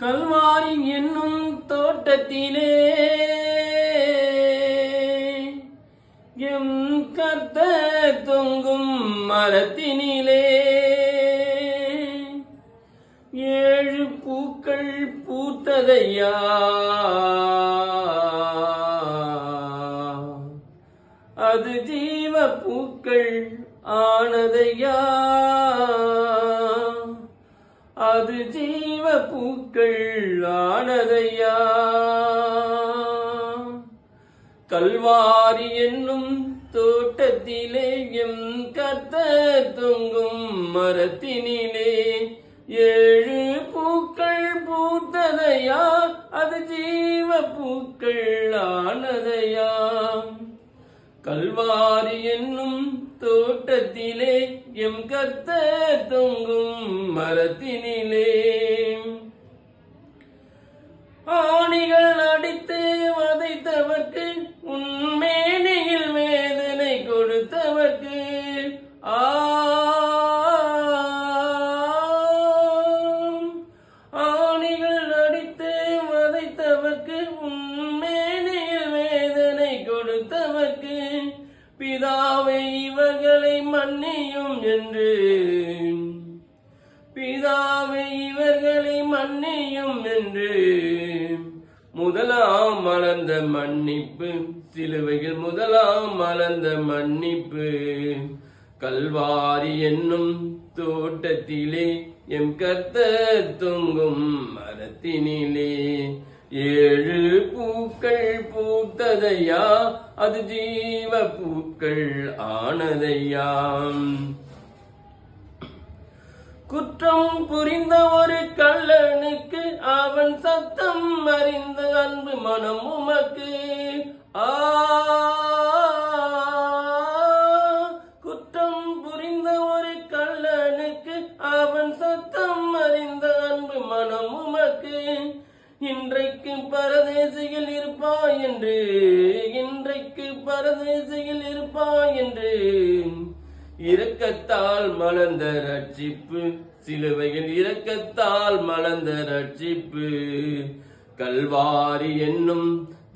கல்வாரி என்னும் தோட்டத்திலே எம் கர்த்தர் தொங்கும் மரத்தினிலே 7 பூக்கள் பூத்ததையா, அது ஜீவ பூக்கள் ஆனதையா, அது ஜீவ பூக்கள் ஆனதையா. கல்வாரி என்னும் தோட்டத்திலே எம் கர்த்தர் தொங்கும் மரத்தினிலே 7 பூக்கள் பூத்ததையா, அது ஜீவ பூக்கள் ஆனதையா. கல்வாரி என்னும் தோட்டத்திலே எம் கர்த்தர் தொங்கும் மரத்தினிலே ஆணிகள் அடித்து வதைத்தவர்க்கு, உன்மேனியில் வேதனை கொடுத்தவர்க்கு, ஆணிகள் அடித்து வதைத்தவர்க்கு, உன்மேனியில் வேதனை கொடுத்தவர்க்கு, பிதாவை இவர்களை மன்னியும் என்று, பிதாவை இவர்களை மன்னியும் என்று முதலாம் மலர்ந்த மன்னிப்பு, சிலுவையில் முதலாம் மலர்ந்த மன்னிப்பு. கல்வாரி என்னும் தோட்டத்திலே எம் கர்த்தர் தொங்கும் மரத்தினிலே 7 பூக்கள் பூத்ததையா, அது ஜீவ பூக்கள் ஆனதையாம். குற்றம் புரிந்த ஒரு கள்ளனுக்கு அவன் சத்தம் அறிந்த அன்பு மனம் உமக்கு, குற்றம் புரிந்த ஒரு கள்ளனுக்கு அவன் சத்தம் அறிந்த அன்பு மனம் உமக்கு. இன்றைக்கு பரதேசியில் இருப்பாய் என்று, இன்றைக்கு பரதேசியில் இருப்பாய் என்று இரக்கத்தால் மலர்ந்த ரட்சிப்பு, சிலுவையில் இரக்கத்தால் மலர்ந்த ரட்சிப்பு. கல்வாரி என்னும்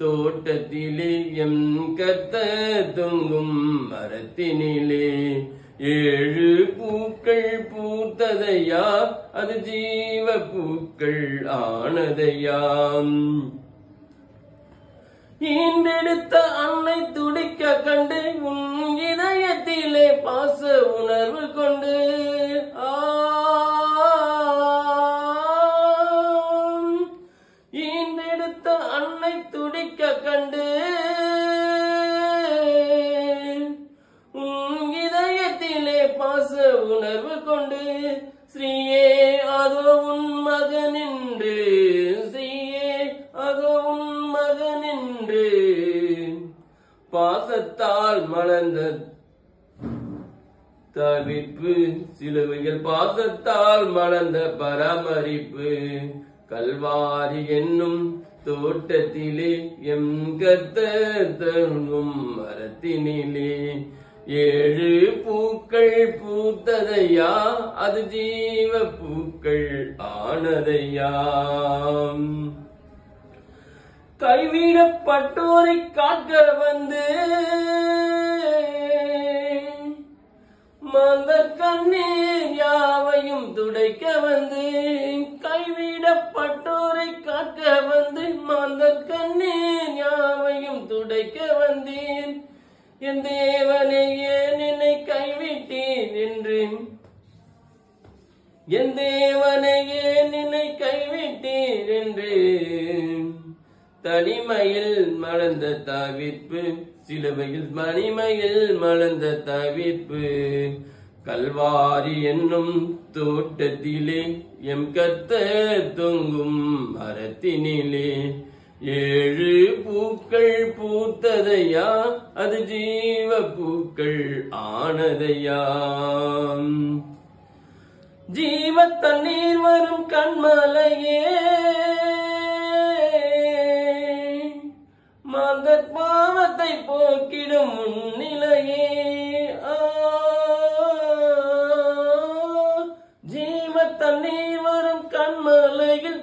தோட்டத்திலே எம் கர்த்தர் தொங்கும் மரத்தினிலே 7 பூக்கள் பூத்ததையா, அது ஜீவ பூக்கள் ஆனதையாம். ஈண்டெடுத்த அன்னை துடிக்க கண்டு, உன் இதயத்திலே பாச உணர்வு கொண்டு, ஈண்டெடுத்த அன்னை துடிக்க கண்டு, உன் இதயத்திலே பாச உணர்வு கொண்டு, ஸ்ரீயே அதோ உன் மகன் என்று, ஸ்ரீயே அதோ உன் மகன் என்று பாசத்தால் மலர்ந்த தவிப்பு, சிலுவையில் பாசத்தால் மலர்ந்த பராமரிப்பு. கல்வாரி என்னும் தோட்டத்திலே எம் கர்த்தர் தொங்கும் மரத்தினிலே 7 பூக்கள் பூத்ததையா, அது ஜீவ பூக்கள் ஆனதையாம். கைவிடப்பட்டோரை காக்க வந்து மாந்தர் கண்ணீர் யாவையும் துடைக்க வந்து, கைவிடப்பட்டோரை காக்க வந்து மாந்தர் கண்ணீர் யாவையும் துடைக்க வந்தேன். என் தேவனை ஏன் என்னை கைவிட்டேன் என்று, என் தேவனை ஏன் என்னை கைவிட்டேன் என்று தனிமையில் மலர்ந்த தவிர்ப்பு, சிலுவையில் மணிமையில் மலர்ந்த தவிர்ப்பு. கல்வாரி என்னும் தோட்டத்திலே எம் கர்த்தர் தொங்கும் மரத்தினிலே 7 பூக்கள் பூத்ததையா, அது ஜீவ பூக்கள் ஆனதையாம். ஜீவ தண்ணீர் வரும் கண்மலையே, மாந்தர் பாவத்தை போக்கிடும் முன்னிலையே, ஜீவ தண்ணீர் வரும் கண்மலையில்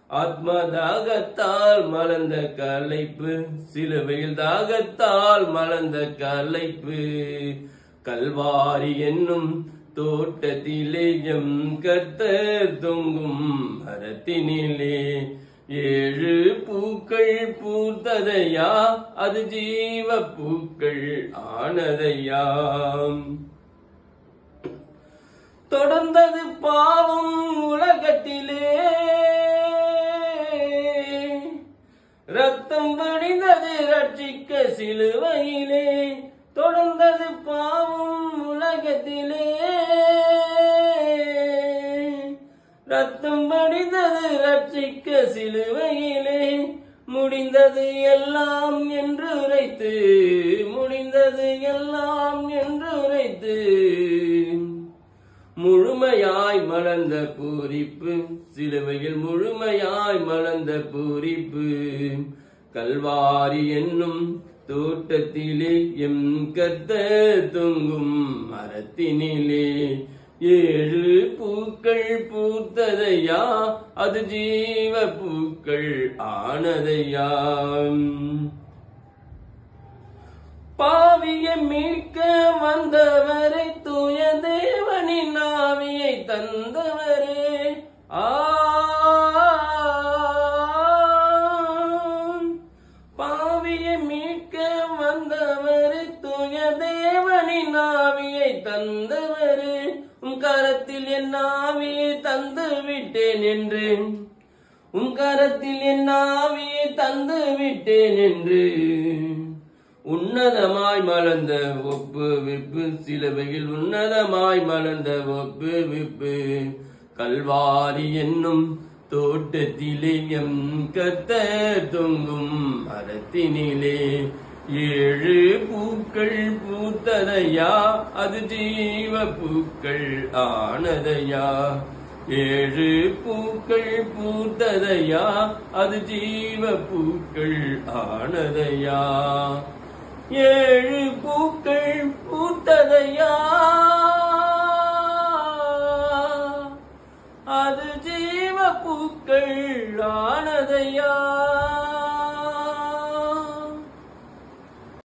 ஆத்ம தாகத்தால் மலர்ந்த களைப்பு, சிலுவையில் தாகத்தால் மலர்ந்த களைப்பு. கல்வாரி என்னும் தோட்டத்திலே எம் கர்த்தர் தொங்கும் மரத்தினிலே 7 பூக்கள் பூத்ததையா, அது ஜீவ பூக்கள் ஆனதையாம். தொடர்ந்தது பாவம் உலகத்திலே, ரத்தம் வடிந்தது ரட்சிக்க சிலுவையிலே. தொடர்ந்தது பாவம் உலகத்திலே, ரத்தம் வடிந்தது ரட்சிக்க சிலுவையிலே. முடிந்தது எல்லாம் என்று உரைத்து, முடிந்தது எல்லாம் என்று உரைத்து, முழுமையாய் மலர்ந்த பூரிப்பு, சிலுவையில் முழுமையாய் மலர்ந்த பூரிப்பு. கல்வாரி என்னும் தோட்டத்திலே எம் கர்த்தர் தொங்கும் மரத்தினிலே 7 பூக்கள் பூத்ததையா, அது ஜீவ பூக்கள் ஆனதையாம். பாவியை மீட்க வந்தவரை, தூய தேவனின் ஆவியை தந்தவரே. பாவியை மீட்க வந்தவரை, தூய தேவனின் ஆவியை தந்தவரே. உம் கரத்தில் என் ஆவியை தந்து விட்டேன் என்று, உம் கரத்தில் என் ஆவியை தந்து விட்டேன் என்று. உன்னதமாய் மலர்ந்த ஒப்புவிப்பு, சிலுவையில் உன்னதமாய் மலர்ந்த ஒப்புவிப்பு. கல்வாரி என்னும் தோட்டத்திலே எம் கர்த்தர் தொங்கும் மரத்தினிலே 7 பூக்கள் பூத்ததையா, அது ஜீவ பூக்கள் ஆனதையா. 7 பூக்கள் பூத்ததையா, அது ஜீவ பூக்கள் ஆனதையா. 7 பூக்கள்